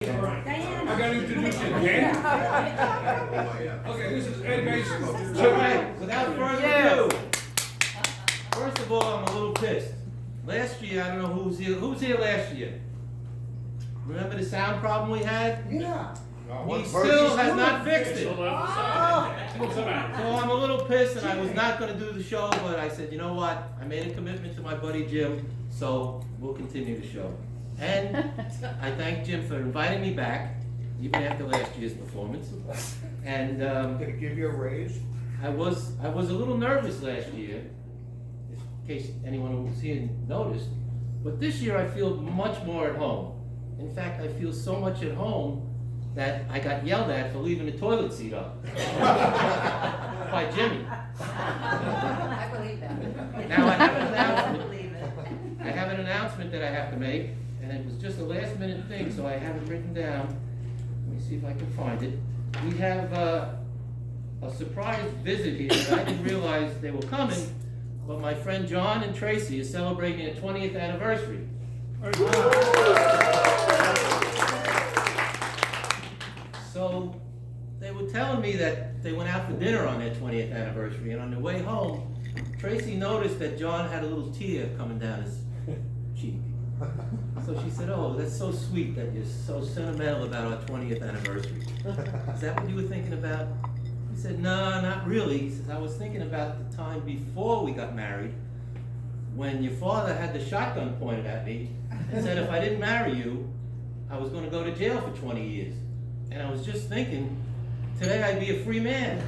I gotta introduce you, Dan. Okay, this is Ed Mace. All right, without further ado, first of all, I'm a little pissed. Last year, I don't know who was here last year. Remember the sound problem we had? Yeah. He still has not fixed it. So I'm a little pissed and I was not gonna do the show, but I said, you know what? I made a commitment to my buddy Jim, so we'll continue the show. And I thank Jim for inviting me back, even after last year's performance. And Did it give you a raise? I was a little nervous last year, in case anyone who was here noticed. But this year I feel much more at home. In fact, I feel so much at home that I got yelled at for leaving the toilet seat up by Jimmy. I believe that. Now I have an I announcement. believe it. I have an announcement that I have to make, and it was just a last minute thing, so I have it written down. Let me see if I can find it. We have a surprise visit here that I didn't realize they were coming, but my friend John and Tracy is celebrating their 20th anniversary. So they were telling me that they went out for dinner on their 20th anniversary, and on their way home, Tracy noticed that John had a little tear coming down his cheek. So she said, "Oh, that's so sweet that you're so sentimental about our 20th anniversary. Is that what you were thinking about?" He said, "No, not really." He says, "I was thinking about the time before we got married, when your father had the shotgun pointed at me and said if I didn't marry you, I was going to go to jail for 20 years. And I was just thinking, today I'd be a free man."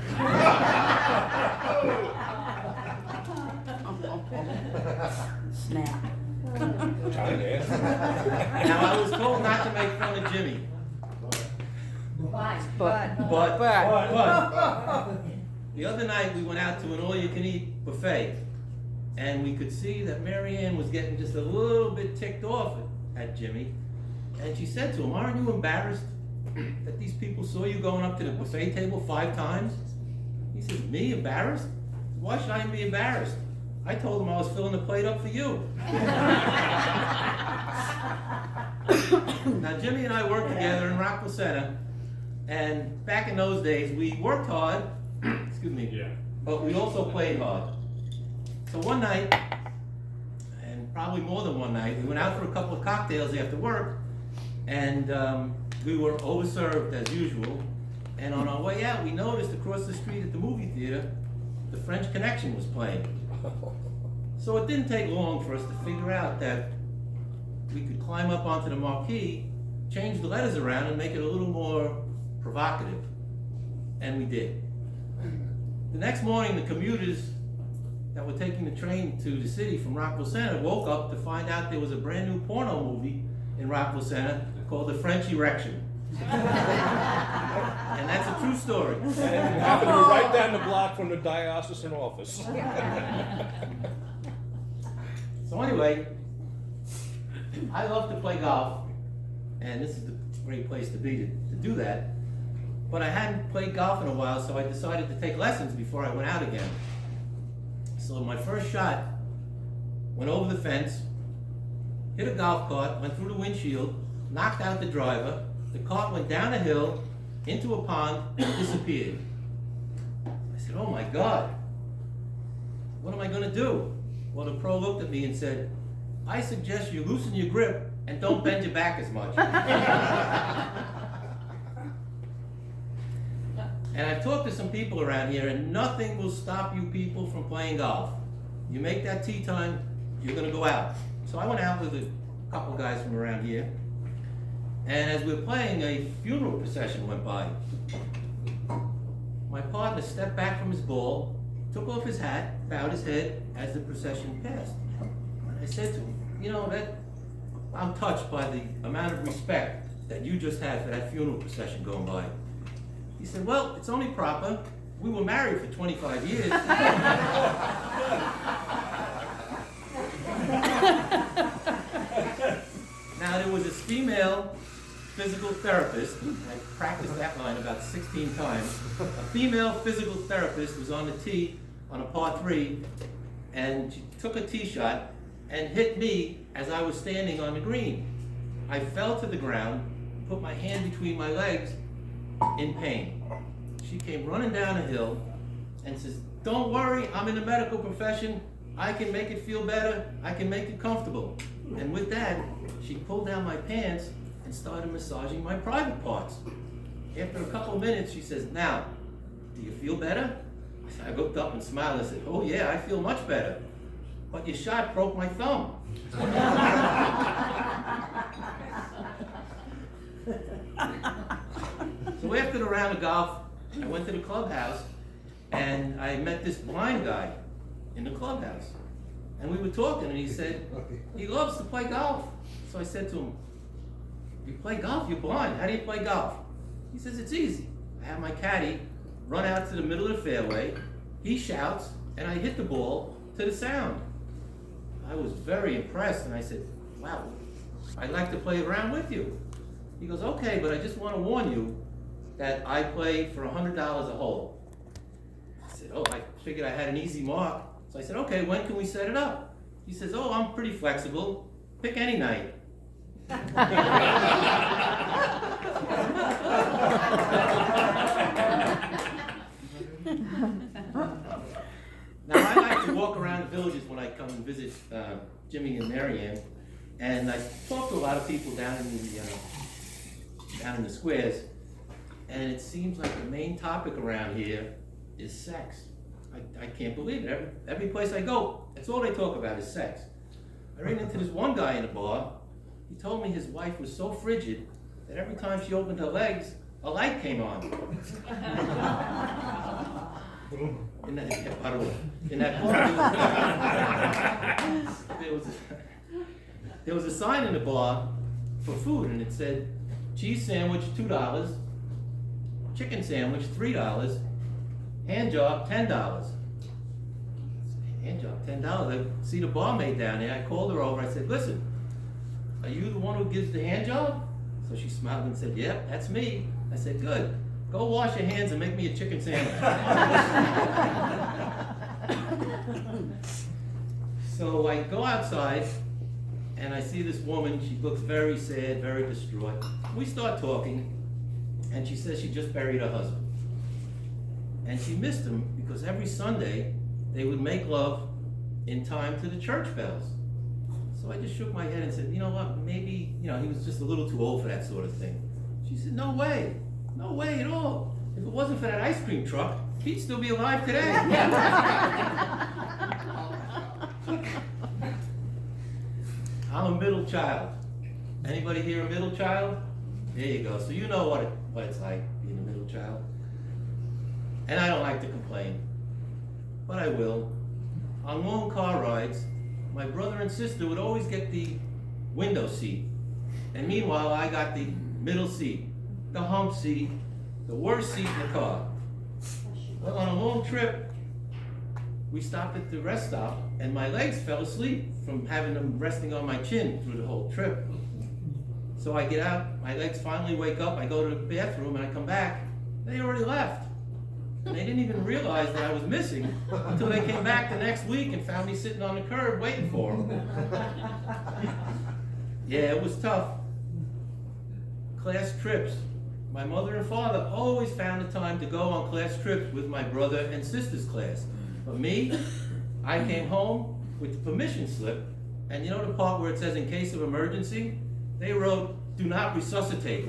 Snap. Now, I was told not to make fun of Jimmy, but the other night we went out to an all-you-can-eat buffet, and we could see that Mary Ann was getting just a little bit ticked off at Jimmy, and she said to him, "Aren't you embarrassed that these people saw you going up to the buffet table 5 times?" He says, "Me, embarrassed? Why should I be embarrassed? I told them I was filling the plate up for you." Now, Jimmy and I worked together in Rockville Center, and back in those days, we worked hard, excuse me, but we also played hard. So one night, and probably more than one night, we went out for a couple of cocktails after work, and we were overserved as usual. And on our way out, we noticed across the street at the movie theater, the French Connection was playing. So it didn't take long for us to figure out that we could climb up onto the marquee, change the letters around, and make it a little more provocative. And we did. The next morning, the commuters that were taking the train to the city from Rockville Center woke up to find out there was a brand new porno movie in Rockville Center called The French Erection. And that's a true story. And it happened to be right down the block from the diocesan office. So anyway, I love to play golf, and this is the great place to be to do that. But I hadn't played golf in a while, so I decided to take lessons before I went out again. So my first shot went over the fence, hit a golf cart, went through the windshield, knocked out the driver. The cart went down a hill, into a pond, and disappeared. I said, "Oh my God, what am I going to do?" Well, the pro looked at me and said, "I suggest you loosen your grip and don't bend your back as much." And I've talked to some people around here, and nothing will stop you people from playing golf. You make that tee time, you're going to go out. So I went out with a couple guys from around here, and as we were playing, a funeral procession went by. My partner stepped back from his ball, took off his hat, bowed his head as the procession passed. And I said to him, "You know, I'm touched by the amount of respect that you just had for that funeral procession going by." He said, "Well, it's only proper. We were married for 25 years. Now, there was this female physical therapist. I practiced that line about 16 times. A female physical therapist was on the tee on a par 3, and she took a tee shot and hit me as I was standing on the green. I fell to the ground, put my hand between my legs in pain. She came running down a hill and says, "Don't worry, I'm in the medical profession. I can make it feel better. I can make it comfortable." And with that, she pulled down my pants and started massaging my private parts. After a couple of minutes, she says, "Now, do you feel better?" I looked up and smiled and said, "Oh yeah, I feel much better. But your shot broke my thumb." So after the round of golf, I went to the clubhouse and I met this blind guy in the clubhouse. And we were talking and he said, he loves to play golf. So I said to him, "You play golf? You're blind. How do you play golf?" He says, "It's easy. I have my caddy run out to the middle of the fairway, he shouts, and I hit the ball to the sound." I was very impressed and I said, "Wow, I'd like to play around with you." He goes, "Okay, but I just want to warn you that I play for $100 a hole." I said, "Oh, I figured I had an easy mark." So I said, "Okay, when can we set it up?" He says, "Oh, I'm pretty flexible. Pick any night." Now, I like to walk around the villages when I come and visit Jimmy and Marianne, and I talk to a lot of people down in the squares, and it seems like the main topic around here is sex. I can't believe it. Every place I go, that's all they talk about is sex. I ran into this one guy in a bar. He told me his wife was so frigid that every time she opened her legs, a light came on. In that bar, there was a sign in the bar for food, and it said, "Cheese sandwich, $2, chicken sandwich, $3, hand job, $10. Hand job, $10. I see the barmaid down there. I called her over. I said, "Listen, are you the one who gives the hand job?" So she smiled and said, "Yep, that's me." I said, "Good. Go wash your hands and make me a chicken sandwich." So I go outside and I see this woman. She looks very sad, very distraught. We start talking, and she says she just buried her husband. And she missed him because every Sunday they would make love in time to the church bells. So I just shook my head and said, "You know what, maybe, he was just a little too old for that sort of thing." She said, "No way at all. If it wasn't for that ice cream truck, he'd still be alive today." I'm a middle child. Anybody here a middle child? There you go. So you know what it's like being a middle child. And I don't like to complain, but I will. On long car rides, my brother and sister would always get the window seat. And meanwhile, I got the middle seat, the hump seat, the worst seat in the car. Well, on a long trip, we stopped at the rest stop, and my legs fell asleep from having them resting on my chin through the whole trip. So I get out, my legs finally wake up, I go to the bathroom, and I come back, they already left. And they didn't even realize that I was missing until they came back the next week and found me sitting on the curb waiting for them. Yeah, it was tough. Class trips. My mother and father always found the time to go on class trips with my brother and sister's class. But me, I came home with the permission slip, and you know the part where it says in case of emergency? They wrote, "Do not resuscitate."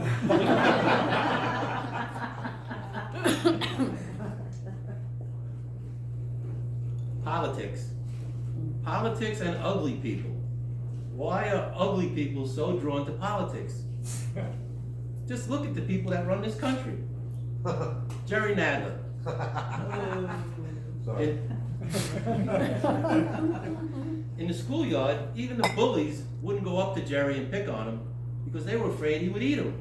Politics and ugly people. Why are ugly people so drawn to politics? Just look at the people that run this country. Jerry Nadler. In the schoolyard, even the bullies wouldn't go up to Jerry and pick on him because they were afraid he would eat them.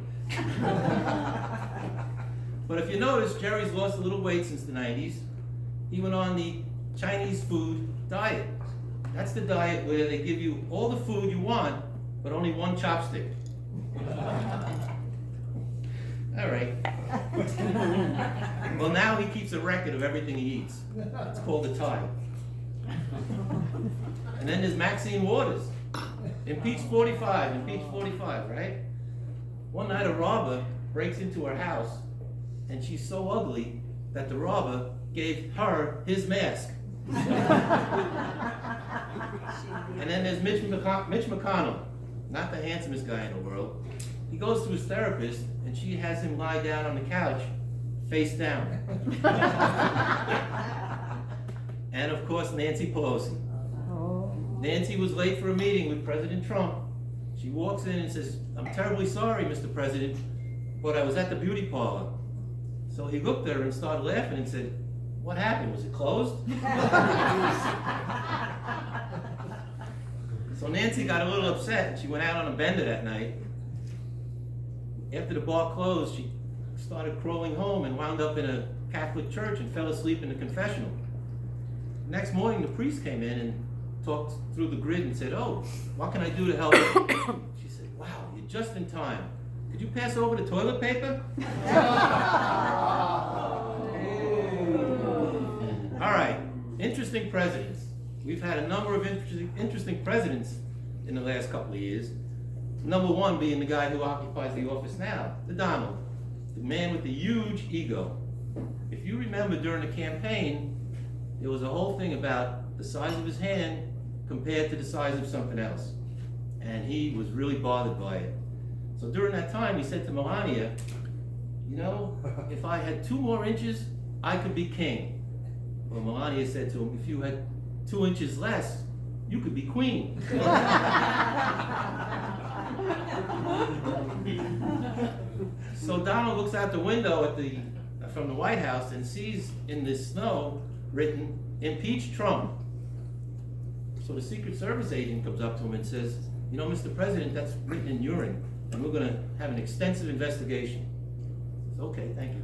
But if you notice, Jerry's lost a little weight since the 90s. He went on the Chinese food diet. That's the diet where they give you all the food you want, but only one chopstick. All right. Well, now he keeps a record of everything he eats. It's called a tie. And then there's Maxine Waters. Impeach 45, right? One night a robber breaks into her house, and she's so ugly that the robber gave her his mask. And then there's Mitch McConnell, not the handsomest guy in the world. He goes to his therapist, and she has him lie down on the couch, face down. And of course, Nancy Pelosi. Nancy was late for a meeting with President Trump. She walks in and says, "I'm terribly sorry, Mr. President, but I was at the beauty parlor." So he looked at her and started laughing and said, "What happened? Was it closed?" So Nancy got a little upset and she went out on a bender that night. After the bar closed, she started crawling home and wound up in a Catholic church and fell asleep in the confessional. Next morning, the priest came in and talked through the grid and said, "Oh, what can I do to help you?" She said, "Wow, you're just in time. Could you pass over the toilet paper?" All right, interesting presidents. We've had a number of interesting presidents in the last couple of years. Number one being the guy who occupies the office now, the Donald, the man with the huge ego. If you remember during the campaign, there was a whole thing about the size of his hand compared to the size of something else. And he was really bothered by it. So during that time, he said to Melania, "You know, if I had 2 more inches, I could be king." Well, Melania said to him, "If you had 2 inches less, you could be queen." So Donald looks out the window from the White House and sees in the snow written, "Impeach Trump." So the Secret Service agent comes up to him and says, "You know, Mr. President, that's written in urine, and we're going to have an extensive investigation." He says, "Okay, thank you."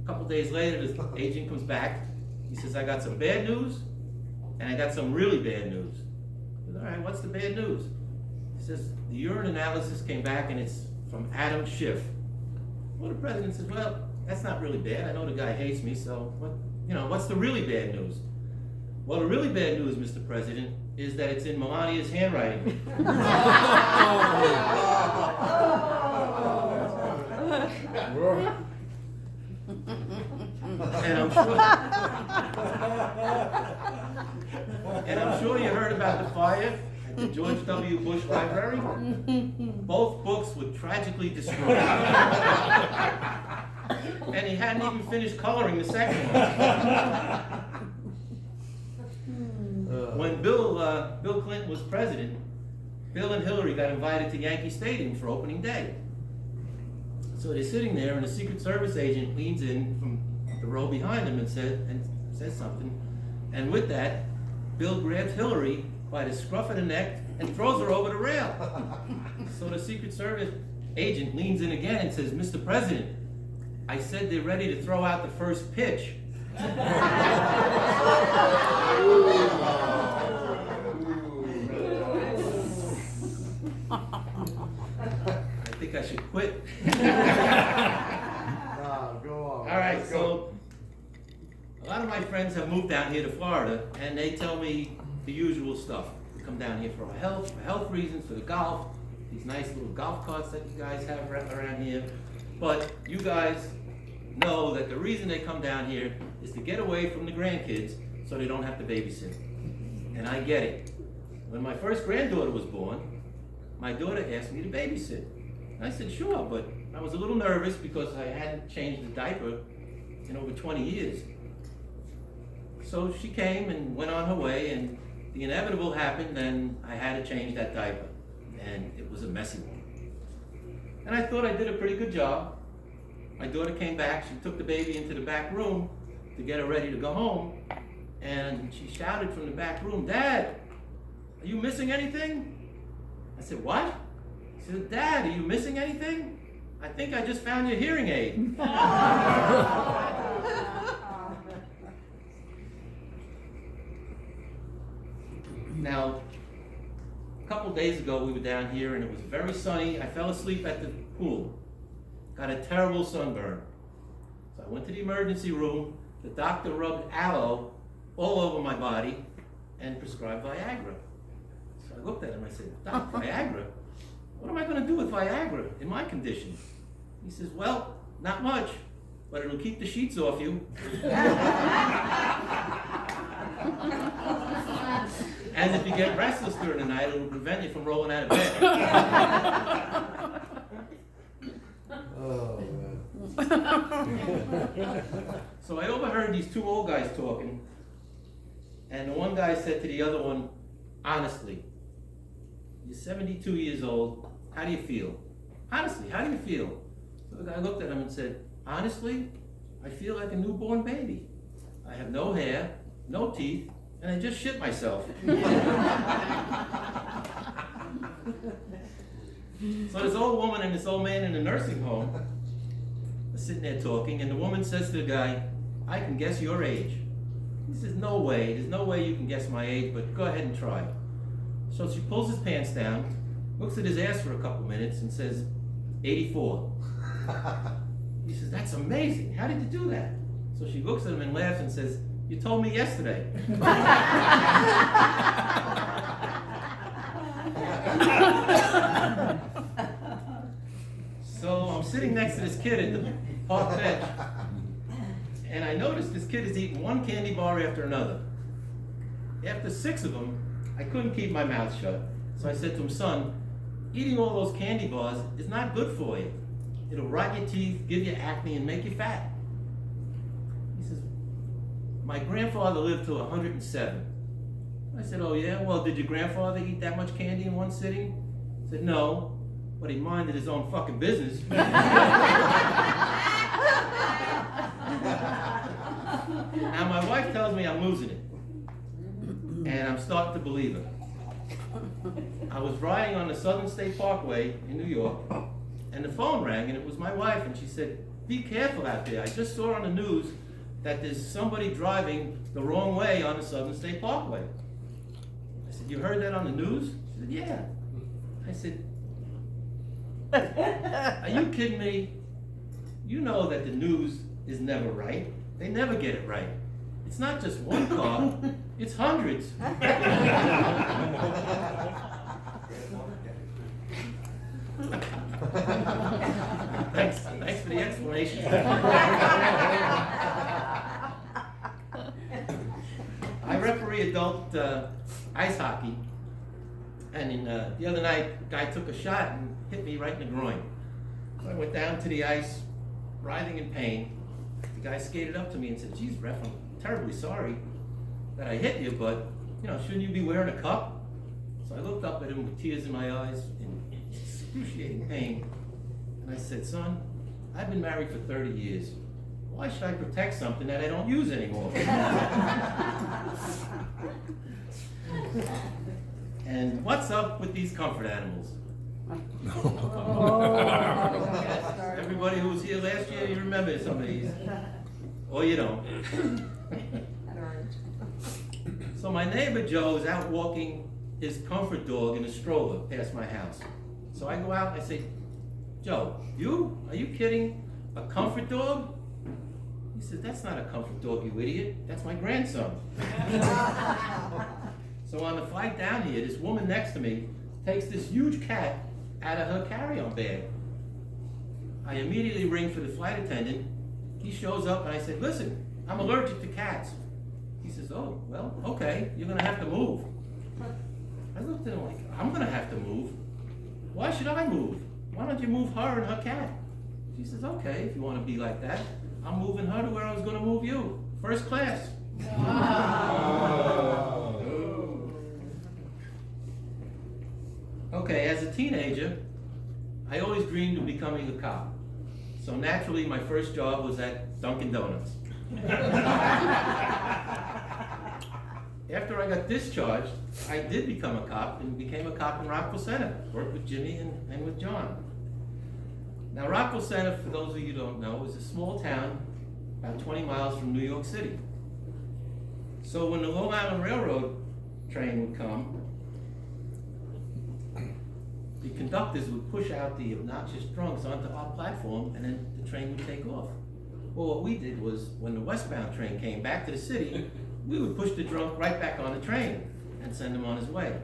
A couple days later, the agent comes back. He says, "I got some bad news, and I got some really bad news." He says, "All right, what's the bad news?" He says, "The urine analysis came back, and it's from Adam Schiff." Well, the president says, "Well, that's not really bad. I know the guy hates me, so what's the really bad news?" "Well, the really bad news, Mr. President, is that it's in Melania's handwriting." And I'm sure you heard about the fire at the George W. Bush Library. Both books were tragically destroyed. And he hadn't even finished coloring the second one. When Bill Clinton was president, Bill and Hillary got invited to Yankee Stadium for opening day. So they're sitting there, and a Secret Service agent leans in from the row behind him and says something. And with that, Bill grabs Hillary by the scruff of the neck and throws her over the rail. So the Secret Service agent leans in again and says, "Mr. President, I said they're ready to throw out the first pitch." I think I should quit. Go on. All right, so a lot of my friends have moved down here to Florida, and they tell me the usual stuff. They come down here for health reasons, for the golf, these nice little golf carts that you guys have around here. But you guys know that the reason they come down here is to get away from the grandkids so they don't have to babysit. And I get it. When my first granddaughter was born, my daughter asked me to babysit. I said, "Sure," but I was a little nervous because I hadn't changed the diaper in over 20 years. So she came and went on her way, and the inevitable happened, and I had to change that diaper. And it was a messy one. And I thought I did a pretty good job. My daughter came back, she took the baby into the back room to get her ready to go home, and she shouted from the back room, "Dad, are you missing anything?" I said, "What?" She said, "Dad, are you missing anything? I think I just found your hearing aid." Now, a couple days ago we were down here and it was very sunny. I fell asleep at the pool. Got a terrible sunburn. So I went to the emergency room. The doctor rubbed aloe all over my body and prescribed Viagra. So I looked at him and I said, "Doc, Viagra? what am I gonna do with Viagra in my condition? He says, well, not much, but it'll keep the sheets off you. And if you get restless during the night, it'll prevent you from rolling out of bed. Oh, man. So I overheard these two old guys talking, and the one guy said to the other one, honestly, you're 72 years old, how do you feel? Honestly, how do you feel? So the guy looked at him and said, honestly, I feel like a newborn baby. I have no hair, no teeth, and I just shit myself. So this old woman and this old man in the nursing home are sitting there talking, and the woman says to the guy, I can guess your age. He says, no way, there's no way you can guess my age, but go ahead and try. So she pulls his pants down, looks at his ass for a couple minutes, and says, 84. He says, that's amazing, how did you do that? So she looks at him and laughs and says, you told me yesterday. So I'm sitting next to this kid at the park bench, and I noticed this kid is eating one candy bar after another. After 6 of them, I couldn't keep my mouth shut. So I said to him, son, eating all those candy bars is not good for you. It'll rot your teeth, give you acne, and make you fat. He says, my grandfather lived to 107. I said, oh yeah? Well, did your grandfather eat that much candy in one sitting? He said, no, but he minded his own fucking business. Now my wife tells me I'm losing it, and I'm starting to believe her. I was riding on the Southern State Parkway in New York, and the phone rang, and it was my wife, and she said, be careful out there. I just saw on the news that there's somebody driving the wrong way on the Southern State Parkway. I said, you heard that on the news? She said, yeah. I said, are you kidding me? You know that the news is never right. They never get it right. It's not just one car, it's hundreds. Thanks for the explanation. I referee adult ice hockey, and the other night, a guy took a shot and hit me right in the groin. So I went down to the ice, writhing in pain. The guy skated up to me and said, geez, ref, I'm terribly sorry that I hit you, but shouldn't you be wearing a cup? So I looked up at him with tears in my eyes in excruciating pain, and I said, son, I've been married for 30 years. Why should I protect something that I don't use anymore? And what's up with these comfort animals? Everybody who was here last year, you remember some of these. Or you don't. So my neighbor Joe is out walking his comfort dog in a stroller past my house. So I go out and I say, Joe, are you kidding? A comfort dog? He says, that's not a comfort dog, you idiot. That's my grandson. So on the flight down here, this woman next to me takes this huge cat out of her carry-on bag. I immediately ring for the flight attendant. He shows up and I said, listen, I'm allergic to cats. He says, oh, well, okay, you're gonna have to move. I looked at him like, I'm gonna have to move? Why should I move? Why don't you move her and her cat? She says, okay, if you wanna be like that, I'm moving her to where I was gonna move you. First class. Okay, as a teenager, I always dreamed of becoming a cop. So naturally, my first job was at Dunkin' Donuts. After I got discharged, I did become a cop and became a cop in Rockville Center. Worked with Jimmy and with John. Now Rockville Center, for those of you who don't know, is a small town about 20 miles from New York City. So when the Long Island Railroad train would come, the conductors would push out the obnoxious drunks onto our platform and then the train would take off. Well, what we did was, when the westbound train came back to the city, we would push the drunk right back on the train and send him on his way.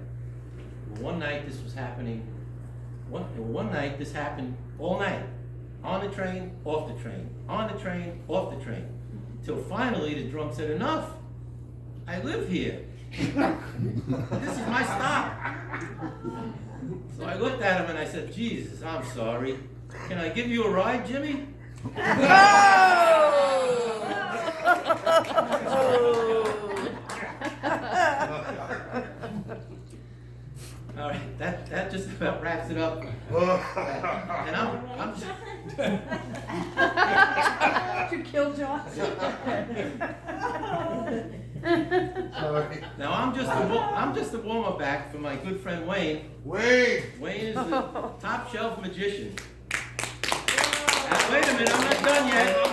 Well, one night this was happening, One night, this happened all night. On the train, off the train, on the train, off the train. Till finally the drum said, enough. I live here. This is my stop. So I looked at him and I said, Jesus, I'm sorry. Can I give you a ride, Jimmy? All right, that just about wraps it up. And I'm just, You killed John. now I'm just a warm-up act for my good friend Wayne. Wait! Wayne is the top shelf magician. Now, wait a minute, I'm not done yet. No,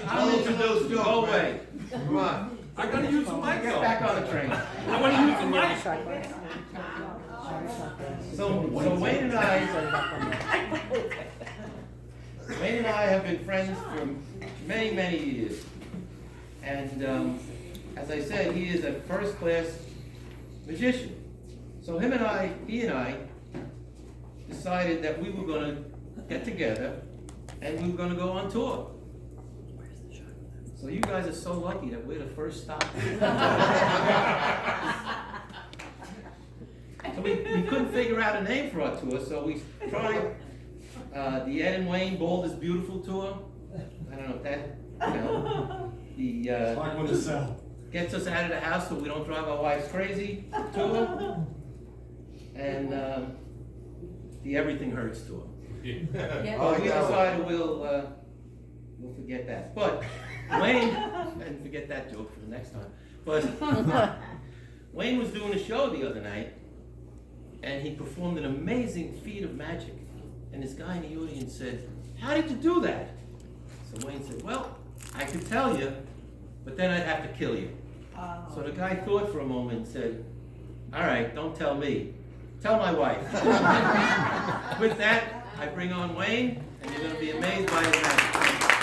I'm introduced you. Go away. Come on. I gotta use the mic Get though. back on the train. I wanna use the mic. So Wayne and I have been friends for many, many years. And as I said, he is a first-class magician. So he and I decided that we were gonna get together and we were gonna go on tour. So you guys are so lucky that we're the first stop. So we couldn't figure out a name for our tour, so we tried the Ed and Wayne Bold is Beautiful tour. I don't know if that, Like when it's sell. gets us out of the house so we don't drive our wives crazy tour. And the Everything Hurts tour. Oh, We decided we'll forget that. But Wayne, and forget that joke for the next time. But Wayne was doing a show the other night, and he performed an amazing feat of magic. And this guy in the audience said, "How did you do that?" So Wayne said, "Well, I could tell you, but then I'd have to kill you." So the guy thought for a moment and said, "All right, don't tell me. Tell my wife." With that, I bring on Wayne, and you're going to be amazed by his magic.